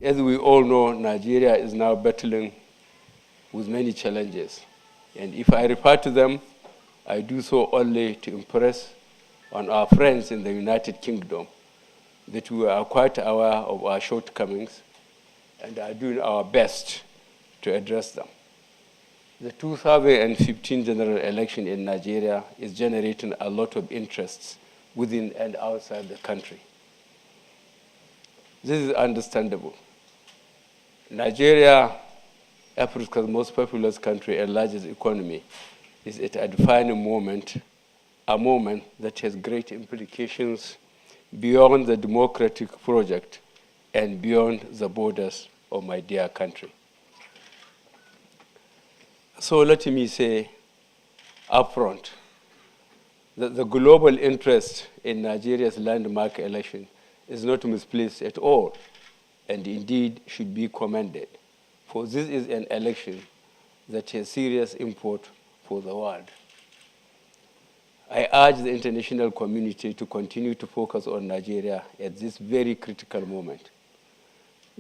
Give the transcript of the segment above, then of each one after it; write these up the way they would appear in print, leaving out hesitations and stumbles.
As we all know, Nigeria is now battling with many challenges. And if I refer to them, I do so only to impress on our friends in the United Kingdom that we are quite aware of our shortcomings and are doing our best to address them. The 2015 general election in Nigeria is generating a lot of interests within and outside the country. This is understandable. Nigeria, Africa's most populous country and largest economy, is at a defining moment, a moment that has great implications beyond the democratic project and beyond the borders of my dear country. So let me say upfront that the global interest in Nigeria's landmark election is not misplaced at all, and indeed should be commended, for this is an election that has serious import for the world. I urge the international community to continue to focus on Nigeria at this very critical moment.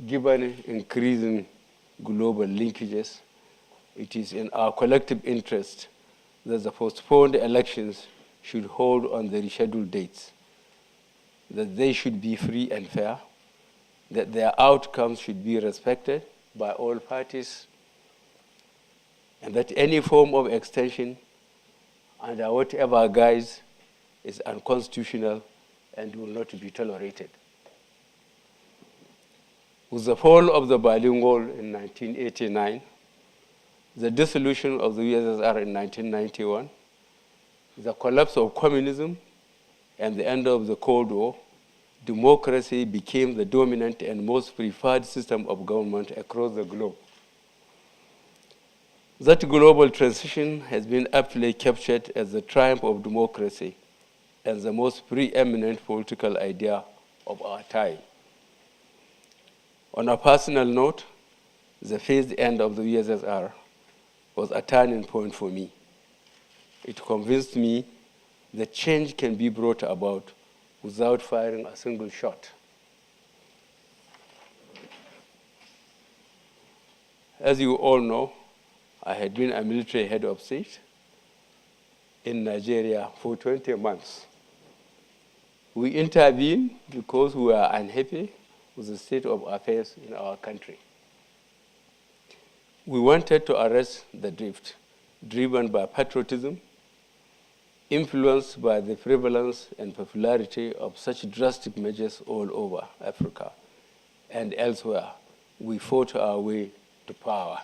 Given increasing global linkages, it is in our collective interest that the postponed elections should hold on the rescheduled dates, that they should be free and fair, that their outcomes should be respected by all parties, and that any form of extension under whatever guise is unconstitutional and will not be tolerated. With the fall of the Berlin Wall in 1989, the dissolution of the USSR in 1991, the collapse of communism, and the end of the Cold War, democracy became the dominant and most preferred system of government across the globe. That global transition has been aptly captured as the triumph of democracy and the most preeminent political idea of our time. On a personal note, the phased end of the USSR was a turning point for me. It convinced me that change can be brought about without firing a single shot. As you all know, I had been a military head of state in Nigeria for 20 months. We intervened because we were unhappy with the state of affairs in our country. We wanted to arrest the drift, driven by patriotism, influenced by the prevalence and popularity of such drastic measures all over Africa and elsewhere. We fought our way to power.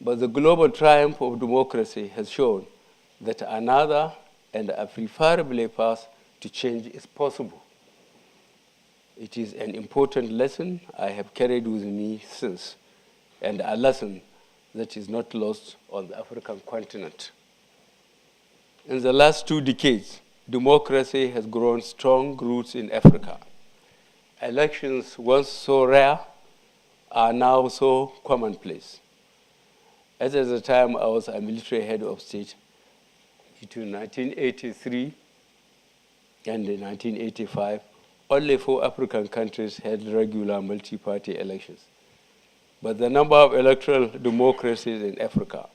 But the global triumph of democracy has shown that another and a preferable path to change is possible. It is an important lesson I have carried with me since, and a lesson that is not lost on the African continent. In the last 2 decades, democracy has grown strong roots in Africa. Elections, once so rare, are now so commonplace. As at the time I was a military head of state, between 1983 and 1985, only 4 African countries had regular multi-party elections. But the number of electoral democracies in Africa,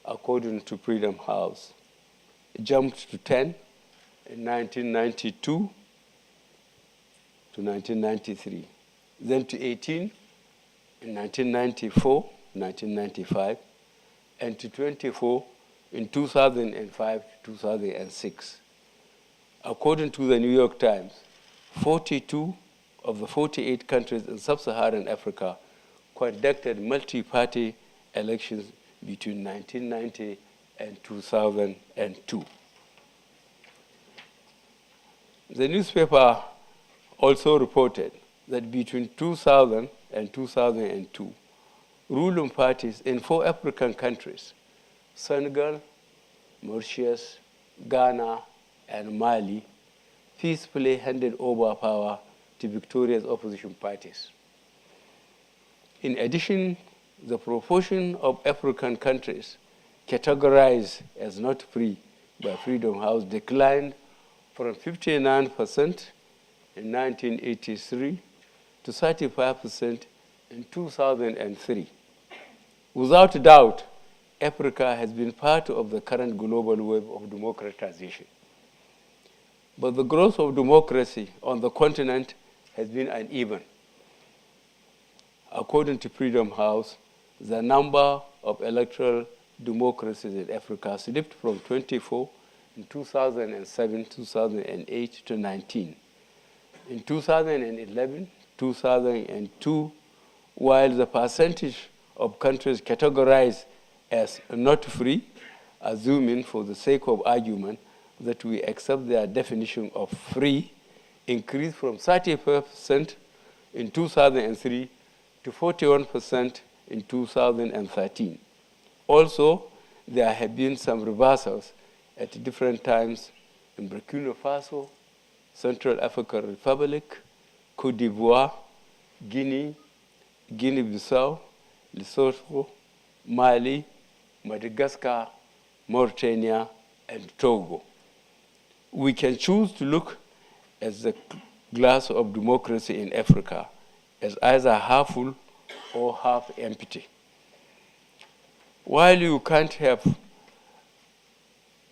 according to Freedom House, jumped to 10 in 1992 to 1993, then to 18 in 1994, 1995, and to 24 in 2005 to 2006. According to the New York Times, 42 of the 48 countries in sub-Saharan Africa conducted multi-party elections between 1990 and 2002. The newspaper also reported that between 2000 and 2002, ruling parties in 4 African countries, Senegal, Mauritius, Ghana, and Mali, peacefully handed over power to victorious opposition parties. In addition, the proportion of African countries categorized as not free by Freedom House declined from 59% in 1983 to 35% in 2003. Without doubt, Africa has been part of the current global wave of democratization. But the growth of democracy on the continent has been uneven. According to Freedom House, the number of electoral democracies in Africa slipped from 24 in 2007, 2008 to 19. In 2011, 2002, while the percentage of countries categorized as not free, assuming for the sake of argument that we accept their definition of free, increased from 30% in 2003 to 41% in 2013. Also, there have been some reversals at different times in Burkina Faso, Central African Republic, Cote d'Ivoire, Guinea, Guinea-Bissau, Lesotho, Mali, Madagascar, Mauritania, and Togo. We can choose to look at the glass of democracy in Africa as either half full or half empty. While you can't have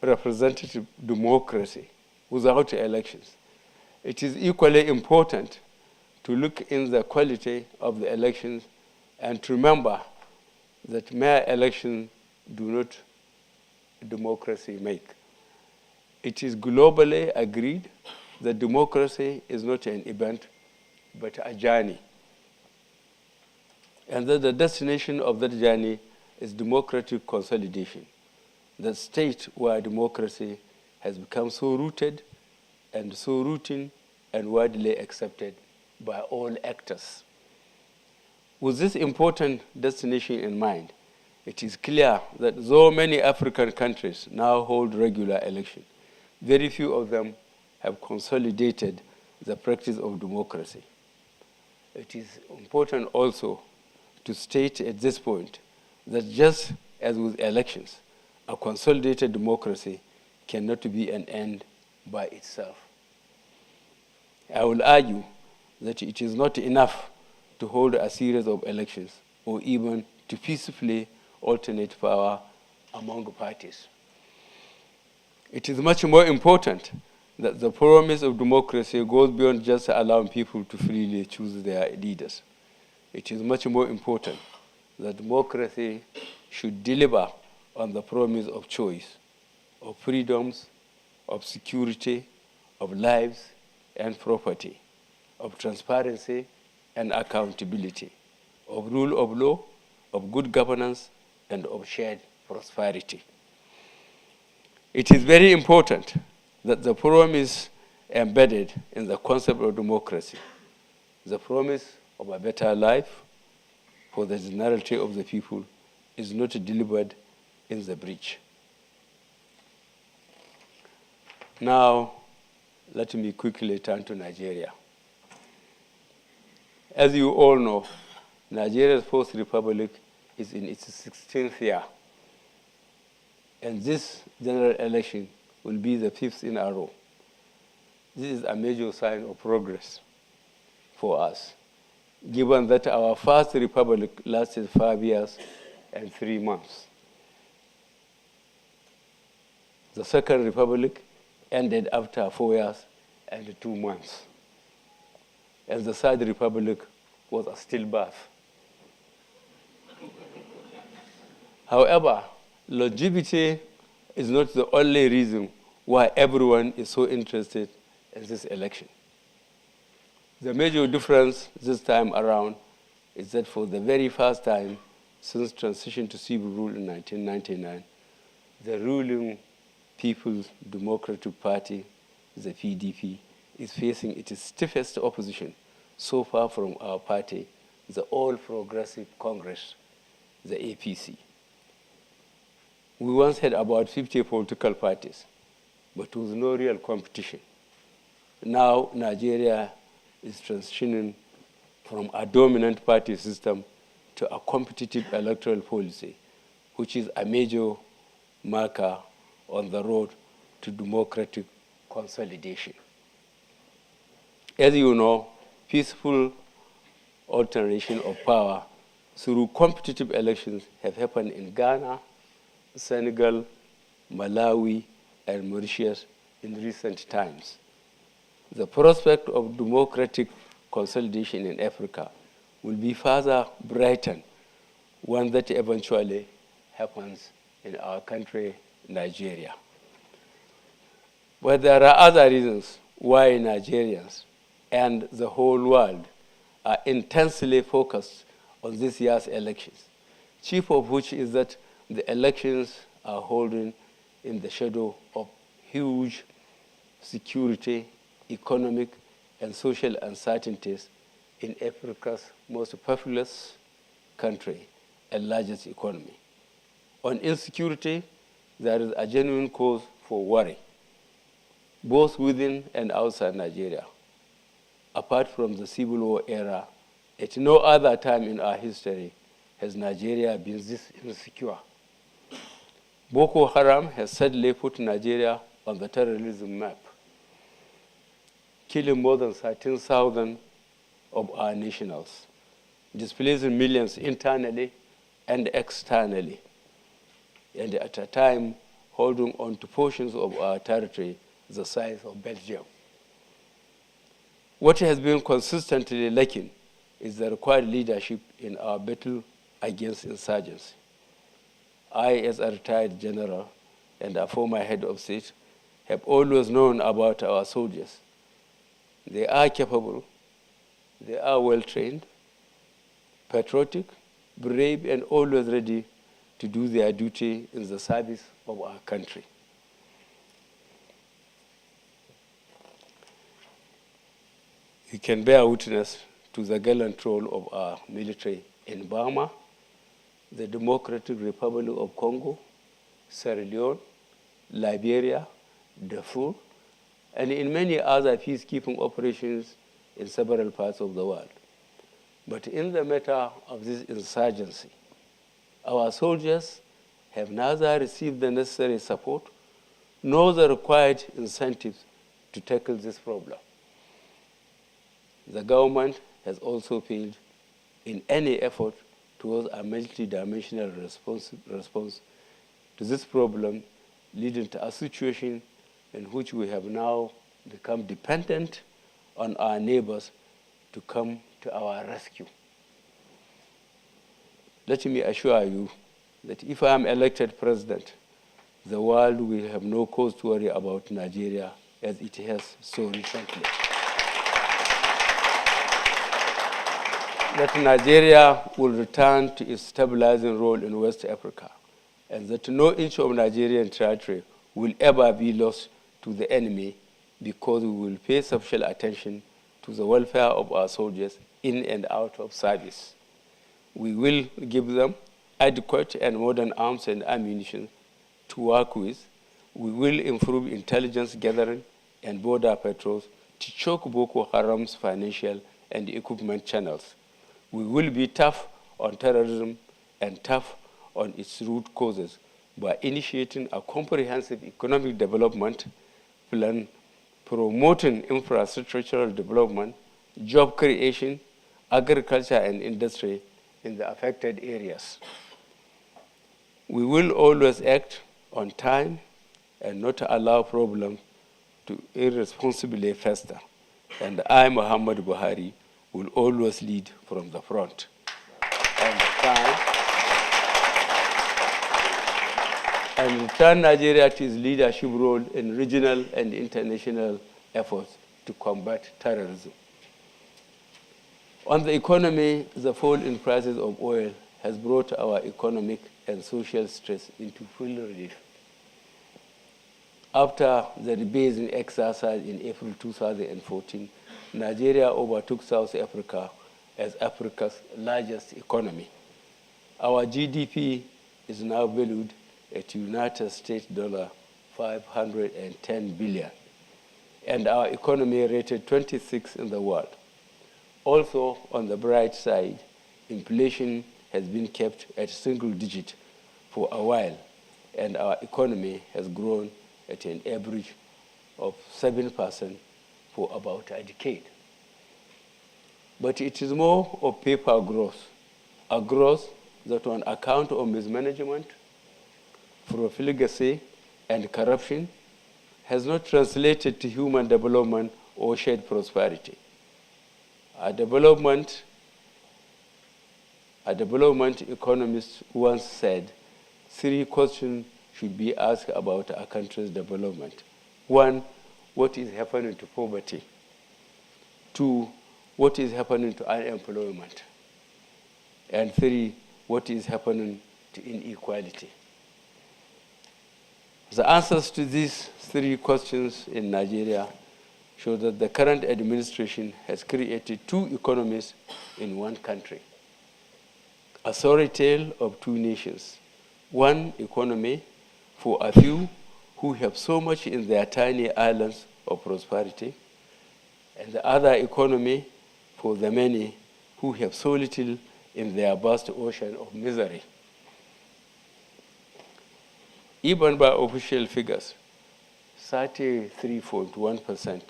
representative democracy without elections, it is equally important to look in the quality of the elections and to remember that mere elections do not democracy make. It is globally agreed that democracy is not an event, but a journey. And that the destination of that journey is democratic consolidation, the state where democracy has become so rooted and so routine and widely accepted by all actors. With this important destination in mind, it is clear that though many African countries now hold regular elections, very few of them have consolidated the practice of democracy. It is important also to state at this point that just as with elections, a consolidated democracy cannot be an end by itself. I will argue that it is not enough to hold a series of elections or even to peacefully alternate power among parties. It is much more important that the promise of democracy goes beyond just allowing people to freely choose their leaders. It is much more important that democracy should deliver on the promise of choice, of freedoms, of security, of lives and property, of transparency and accountability, of rule of law, of good governance, and of shared prosperity. It is very important that the promise embedded in the concept of democracy, the promise of a better life for the generality of the people, is not delivered in the breach. Now, let me quickly turn to Nigeria. As you all know, Nigeria's fourth republic is in its 16th year, and this general election will be the 5th in a row. This is a major sign of progress for us, given that our first republic lasted 5 years and 3 months. The second republic ended after 4 years and 2 months. And the third republic was a stillbirth. However, longevity is not the only reason why everyone is so interested in this election. The major difference this time around is that for the very first time since transition to civil rule in 1999, the ruling People's Democratic Party, the PDP, is facing its stiffest opposition so far from our party, the All Progressive Congress, the APC. We once had about 50 political parties, but with no real competition. Now Nigeria is transitioning from a dominant party system to a competitive electoral policy, which is a major marker on the road to democratic consolidation. As you know, peaceful alternation of power through competitive elections have happened in Ghana, Senegal, Malawi, and Mauritius in recent times. The prospect of democratic consolidation in Africa will be further brightened when that eventually happens in our country, Nigeria. But there are other reasons why Nigerians and the whole world are intensely focused on this year's elections, chief of which is that the elections are holding in the shadow of huge security, economic, and social uncertainties in Africa's most populous country and largest economy. On insecurity, there is a genuine cause for worry, both within and outside Nigeria. Apart from the Civil War era, at no other time in our history has Nigeria been this insecure. Boko Haram has suddenly put Nigeria on the terrorism map, killing more than 13,000 of our nationals, displacing millions internally and externally, and at a time holding on to portions of our territory the size of Belgium. What has been consistently lacking is the required leadership in our battle against insurgency. I, as a retired general and a former head of state, have always known about our soldiers. They are capable, they are well-trained, patriotic, brave, and always ready to do their duty in the service of our country. You can bear witness to the gallant role of our military in Burma, the Democratic Republic of Congo, Sierra Leone, Liberia, Darfur, and in many other peacekeeping operations in several parts of the world. But in the matter of this insurgency, our soldiers have neither received the necessary support nor the required incentives to tackle this problem. The government has also failed in any effort towards a multidimensional response to this problem, leading to a situation in which we have now become dependent on our neighbors to come to our rescue. Let me assure you that if I am elected president, the world will have no cause to worry about Nigeria as it has so recently. That Nigeria will return to its stabilizing role in West Africa, and that no inch of Nigerian territory will ever be lost to the enemy, because we will pay special attention to the welfare of our soldiers in and out of service. We will give them adequate and modern arms and ammunition to work with. We will improve intelligence gathering and border patrols to choke Boko Haram's financial and equipment channels. We will be tough on terrorism and tough on its root causes by initiating a comprehensive economic development plan, promoting infrastructural development, job creation, agriculture and industry in the affected areas. We will always act on time and not allow problems to irresponsibly fester. And I, Muhammad Buhari, will always lead from the front and return Nigeria to its leadership role in regional and international efforts to combat terrorism. On the economy, the fall in prices of oil has brought our economic and social stress into full relief. After the rebasing exercise in April 2014, Nigeria overtook South Africa as Africa's largest economy. Our GDP is now valued at United States dollar $510 billion, and our economy rated 26th in the world. Also, on the bright side, inflation has been kept at single digit for a while, and our economy has grown at an average of 7% for about a decade. but it is more of paper growth, a growth that on account of mismanagement, profligacy, and corruption has not translated to human development or shared prosperity. A development economist once said, 3 questions should be asked about a country's development. 1, what is happening to poverty? 2, what is happening to unemployment? And 3, what is happening to inequality? The answers to these 3 questions in Nigeria show that the current administration has created 2 economies in one country, a sorry tale of 2 nations. One economy for a few who have so much in their tiny islands of prosperity, and the other economy for the many who have so little in their vast ocean of misery. Even by official figures, 33.1%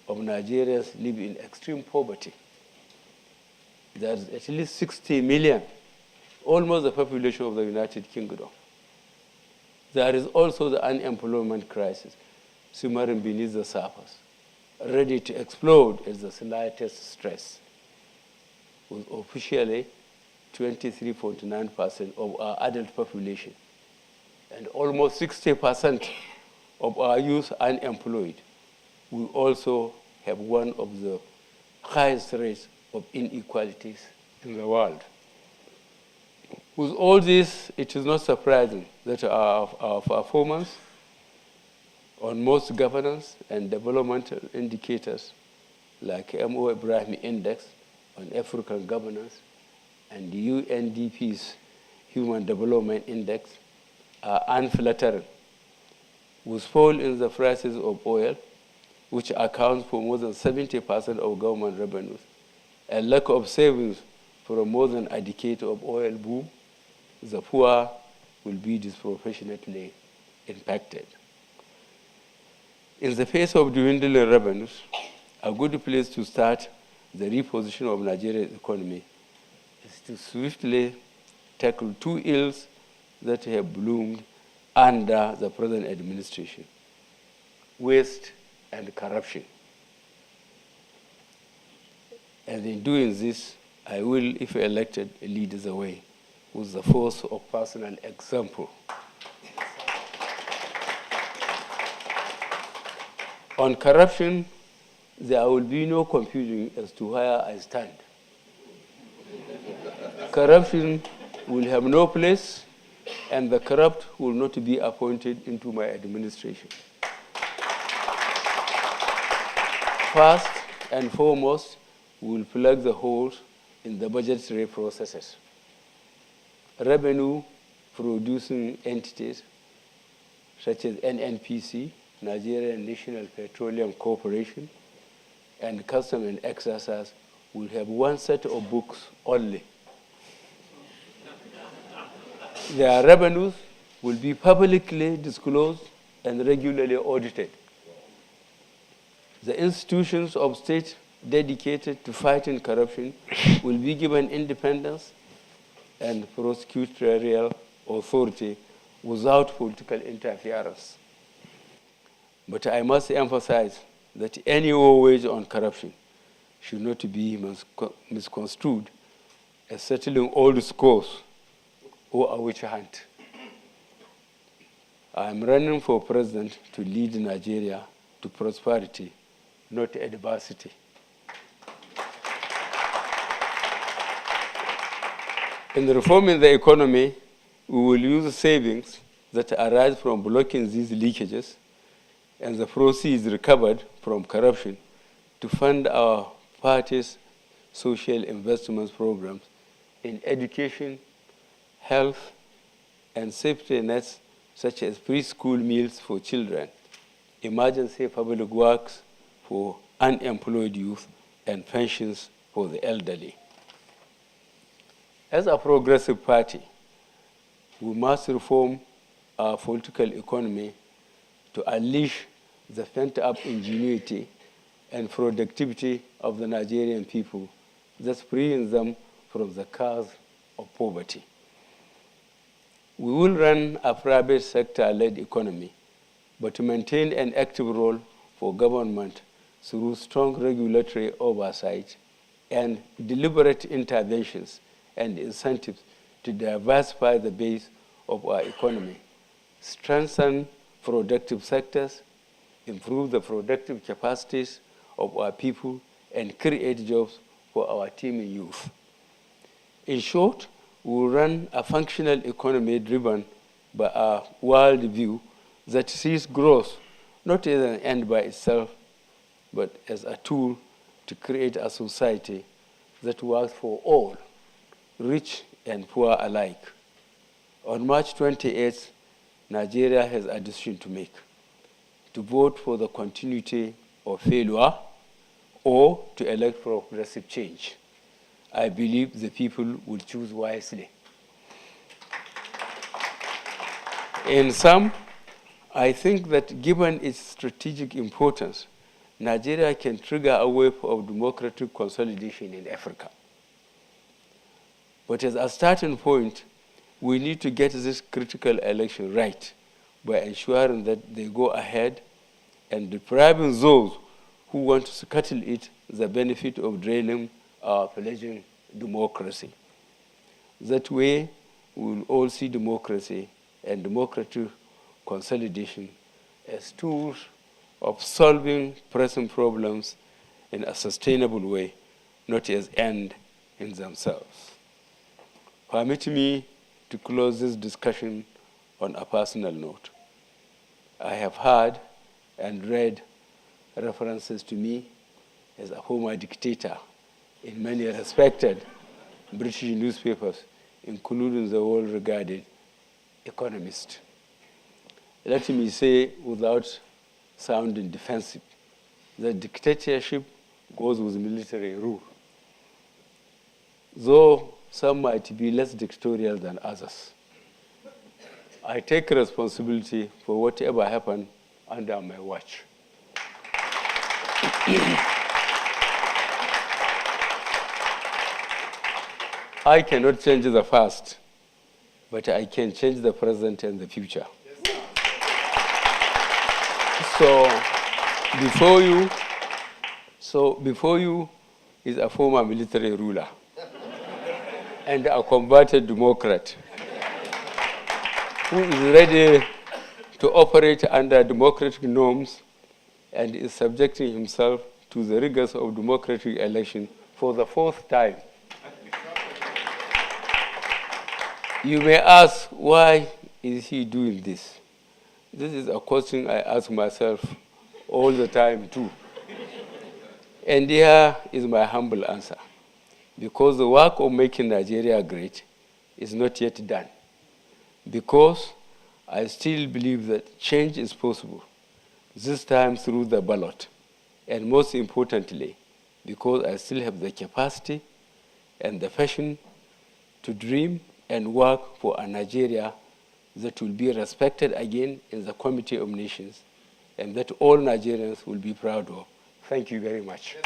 of Nigerians live in extreme poverty. There's at least 60 million, almost the population of the United Kingdom. There is also the unemployment crisis, simmering beneath the surface, ready to explode at the slightest stress, with officially 23.9% of our adult population and almost 60% of our youth unemployed. We also have one of the highest rates of inequalities in the world. With all this, it is not surprising that our performance on most governance and developmental indicators like M.O. Ibrahim Index on African governance and the UNDP's Human Development Index are unflattering, with fall in the prices of oil, which accounts for more than 70% of government revenues, and lack of savings for more than a decade of oil boom, the poor will be disproportionately impacted. In the face of dwindling revenues, a good place to start the repositioning of Nigeria's economy is to swiftly tackle 2 ills that have bloomed under the present administration: waste and corruption. And in doing this, I will, if elected, lead the way with the force of personal example. On corruption, there will be no confusion as to where I stand. Corruption will have no place, and the corrupt will not be appointed into my administration. First and foremost, we will plug the holes in the budgetary processes. Revenue-producing entities such as NNPC, Nigerian National Petroleum Corporation, and Custom and Excise will have one set of books only. Their revenues will be publicly disclosed and regularly audited. The institutions of state dedicated to fighting corruption will be given independence and prosecutorial authority without political interference. But I must emphasize that any war waged on corruption should not be misconstrued as settling old scores or a witch hunt. I am running for president to lead Nigeria to prosperity, not adversity. In reforming the economy, we will use savings that arise from blocking these leakages and the proceeds recovered from corruption to fund our party's social investment programs in education, health, and safety nets such as preschool meals for children, emergency public works for unemployed youth, and pensions for the elderly. As a progressive party, we must reform our political economy to unleash the pent-up ingenuity and productivity of the Nigerian people thus freeing them from the curse of poverty. We will run a private sector-led economy, but to maintain an active role for government through strong regulatory oversight and deliberate interventions and incentives to diversify the base of our economy, strengthen productive sectors, improve the productive capacities of our people, and create jobs for our teeming youth. In short, we will run a functional economy driven by a world view that sees growth not as an end by itself, but as a tool to create a society that works for all, rich and poor alike. On March 28th, Nigeria has a decision to make: to vote for the continuity of failure or to elect for progressive change. I believe the people will choose wisely. In sum, I think that given its strategic importance, Nigeria can trigger a wave of democratic consolidation in Africa. But as a starting point, we need to get this critical election right by ensuring that they go ahead and depriving those who want to scuttle it the benefit of draining our fledgling democracy. That way, we will all see democracy and democratic consolidation as tools of solving present problems in a sustainable way, not as end in themselves. Permit me to close this discussion on a personal note. I have heard and read references to me as a former dictator in many respected British newspapers, including the well-regarded Economist. Let me say, without sounding defensive, that dictatorship goes with military rule, though some might be less dictatorial than others. I take responsibility for whatever happened under my watch. I cannot change the past, but I can change the present and the future. So before you is a former military ruler and a converted Democrat who is ready to operate under democratic norms and is subjecting himself to the rigors of democratic election for the fourth time. You may ask, why is he doing this? This is a question I ask myself all the time, too. And here is my humble answer. Because the work of making Nigeria great is not yet done. Because I still believe that change is possible, this time through the ballot. And most importantly, because I still have the capacity and the passion to dream and work for a Nigeria that will be respected again in the Committee of Nations and that all Nigerians will be proud of. Thank you very much.